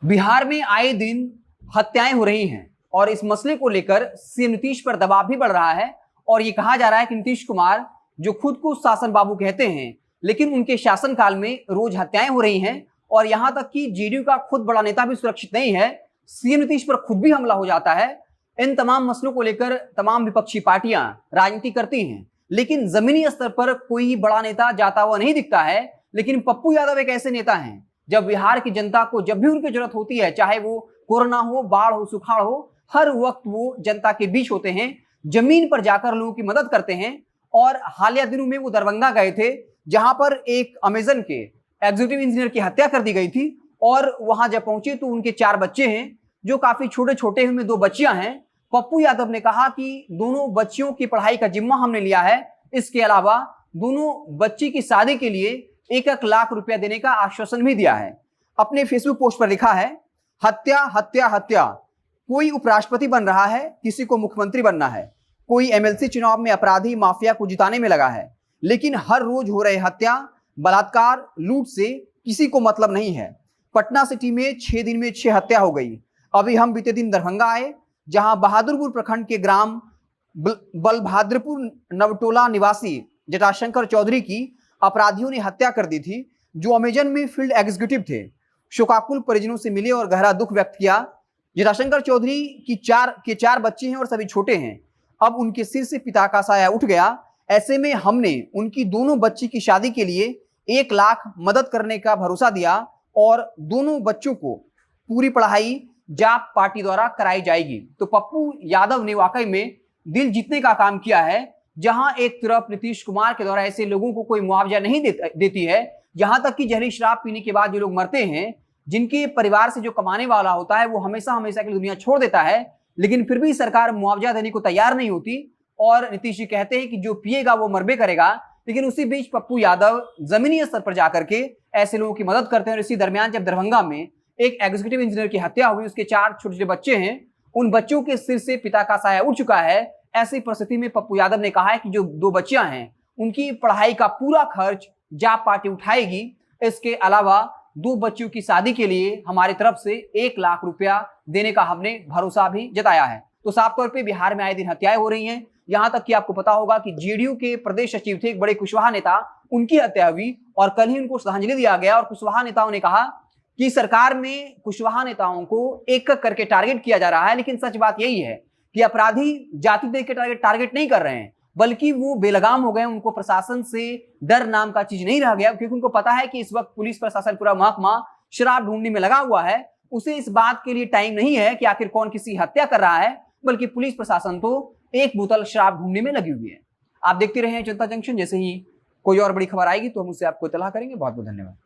बिहार में आए दिन हत्याएं हो रही हैं और इस मसले को लेकर सीएम नीतीश पर दबाव भी बढ़ रहा है। और ये कहा जा रहा है कि नीतीश कुमार जो खुद को शासन बाबू कहते हैं, लेकिन उनके शासनकाल में रोज हत्याएं हो रही हैं और यहां तक कि जेडीयू का खुद बड़ा नेता भी सुरक्षित नहीं है। सीएम नीतीश पर खुद भी हमला हो जाता है। इन तमाम मसलों को लेकर तमाम विपक्षी पार्टियां राजनीति करती हैं, लेकिन जमीनी स्तर पर कोई बड़ा नेता जाता हुआ नहीं दिखता है। लेकिन पप्पू यादव एक ऐसे नेता हैं, जब बिहार की जनता को जब भी उनकी जरूरत होती है, चाहे वो कोरोना हो, बाढ़ हो, सुखाड़ हो, हर वक्त वो जनता के बीच होते हैं, जमीन पर जाकर लोगों की मदद करते हैं। और हालिया दिनों में वो दरभंगा गए थे, जहां पर एक अमेजन के एग्जीक्यूटिव इंजीनियर की हत्या कर दी गई थी। और वहां जब पहुंचे तो उनके 4 बच्चे हैं, जो काफी छोटे छोटे, उनमें 2 बच्चियां हैं। पप्पू यादव ने कहा कि दोनों बच्चियों की पढ़ाई का जिम्मा हमने लिया है। इसके अलावा दोनों बच्ची की शादी के लिए 1-1 लाख रुपया देने का आश्वासन भी दिया है। अपने फेसबुक पोस्ट पर लिखा है, हत्या हत्या हत्या, कोई उपराष्ट्रपति बन रहा है, किसी को मुख्यमंत्री बनना है, कोई एमएलसी चुनाव में अपराधी माफिया को जिताने में लगा है, लेकिन हर रोज हो रहे हत्या, बलात्कार, लूट से किसी को मतलब नहीं है। पटना सिटी में 6 दिन में 6 हत्या हो गई। अभी हम बीते दिन दरभंगा आए, जहां बहादुरपुर प्रखंड के ग्राम बलभाद्रपुर नवटोला निवासी जटाशंकर चौधरी की अपराधियों ने हत्या कर दी थी, जो अमेजन में फील्ड एग्जीक्यूटिव थे। शोकाकुल परिजनों से मिले और गहरा दुख व्यक्त किया। जटाशंकर चौधरी की 4 बच्चे हैं और सभी छोटे हैं। अब उनके सिर से पिता का साया उठ गया। ऐसे में हमने उनकी दोनों बच्ची की शादी के लिए 1 लाख मदद करने का भरोसा दिया और दोनों बच्चों को पूरी पढ़ाई जाप पार्टी द्वारा कराई जाएगी। तो पप्पू यादव ने वाकई में दिल जीतने का काम किया है। जहां एक तरफ नीतीश कुमार के द्वारा ऐसे लोगों को कोई मुआवजा नहीं देती है, यहां तक कि जहरीली शराब पीने के बाद जो लोग मरते हैं, जिनके परिवार से जो कमाने वाला होता है वो हमेशा हमेशा के लिए दुनिया छोड़ देता है, लेकिन फिर भी सरकार मुआवजा देने को तैयार नहीं होती। और नीतीश जी कहते हैं कि जो पिएगा वो मरबे करेगा। लेकिन उसी बीच पप्पू यादव जमीनी स्तर पर जाकर के ऐसे लोगों की मदद करते हैं। और इसी दरमियान जब दरभंगा में एक एग्जीक्यूटिव इंजीनियर की हत्या हुई, उसके 4 छोटे छोटे बच्चे हैं, उन बच्चों के सिर से पिता का साया उठ चुका है। ऐसी परिस्थिति में पप्पू यादव ने कहा है कि जो 2 बच्चियां हैं, उनकी पढ़ाई का पूरा खर्च जाप पार्टी उठाएगी। इसके अलावा 2 बच्चियों की शादी के लिए हमारी तरफ से 1 लाख रुपया देने का हमने भरोसा भी जताया है। तो साफ तौर पे बिहार में आए दिन हत्याएं हो रही हैं। यहां तक कि आपको पता होगा कि जेडीयू के प्रदेश सचिव थे, एक बड़े कुशवाहा नेता, उनकी हत्या हुई और कल ही उनको श्रद्धांजलि दिया गया। और कुशवाहा नेताओं ने कहा कि सरकार में कुशवाहा नेताओं को एक एक करके टारगेट किया जा रहा है। लेकिन सच बात यही है कि अपराधी जाति देख के टारगेट नहीं कर रहे हैं, बल्कि वो बेलगाम हो गए। उनको प्रशासन से डर नाम का चीज नहीं रह गया, क्योंकि उनको पता है कि इस वक्त पुलिस प्रशासन, पूरा महकमा शराब ढूंढने में लगा हुआ है। उसे इस बात के लिए टाइम नहीं है कि आखिर कौन किसी हत्या कर रहा है, बल्कि पुलिस प्रशासन तो एक बोतल शराब ढूंढने में लगी हुई है। आप देखते रहे जनता जंक्शन। जैसे ही कोई और बड़ी खबर आएगी तो हम उससे आपको इत्तला करेंगे। बहुत बहुत धन्यवाद।